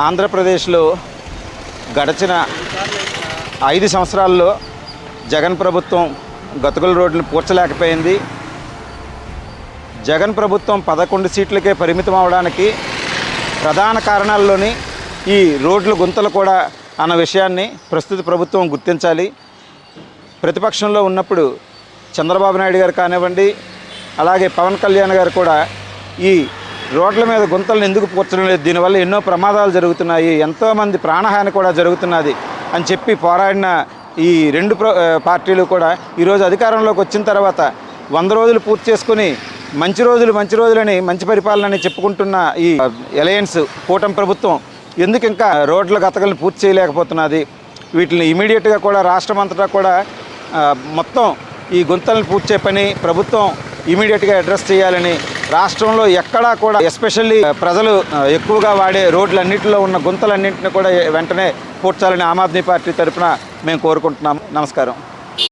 ఆంధ్రప్రదేశ్లో గడిచిన 5 సంవత్సరాల్లో జగన్ ప్రభుత్వం గతుకుల రోడ్లను పూడ్చలేకపోయింది. జగన్ ప్రభుత్వం 11 సీట్లకే పరిమితం అవడానికి ప్రధాన కారణాల్లోని ఈ రోడ్ల గుంతలు కూడా అన్న విషయాన్ని ప్రస్తుత ప్రభుత్వం గుర్తించాలి. ప్రతిపక్షంలో ఉన్నప్పుడు చంద్రబాబు నాయుడు గారు కానివ్వండి, అలాగే పవన్ కళ్యాణ్ గారు కూడా ఈ రోడ్ల మీద గుంతలను ఎందుకు పూడ్చడం లేదు, దీనివల్ల ఎన్నో ప్రమాదాలు జరుగుతున్నాయి, ఎంతోమంది ప్రాణహాని కూడా జరుగుతున్నది అని చెప్పి పోరాడిన ఈ రెండు పార్టీలు కూడా ఈరోజు అధికారంలోకి వచ్చిన తర్వాత 100 రోజులు పూర్తి చేసుకుని మంచి రోజులని మంచి పరిపాలనని చెప్పుకుంటున్న ఈ అలయన్స్ కూటమి ప్రభుత్వం ఎందుకు ఇంకా రోడ్ల గతకలను పూర్తి చేయలేకపోతున్నది. వీటిని ఇమీడియట్గా కూడా రాష్ట్రం అంతటా కూడా మొత్తం ఈ గుంతలను పూర్తి చేయ పని ప్రభుత్వం ఇమీడియట్గా అడ్రస్ చేయాలని, రాష్ట్రంలో ఎక్కడా కూడా ఎస్పెషల్లీ ప్రజలు ఎక్కువగా వాడే రోడ్లన్నింటిలో ఉన్న గుంతలన్నింటినీ కూడా వెంటనే పూడ్చాలని ఆమ్ ఆద్మీ పార్టీ తరఫున మేము కోరుకుంటున్నాము. నమస్కారం.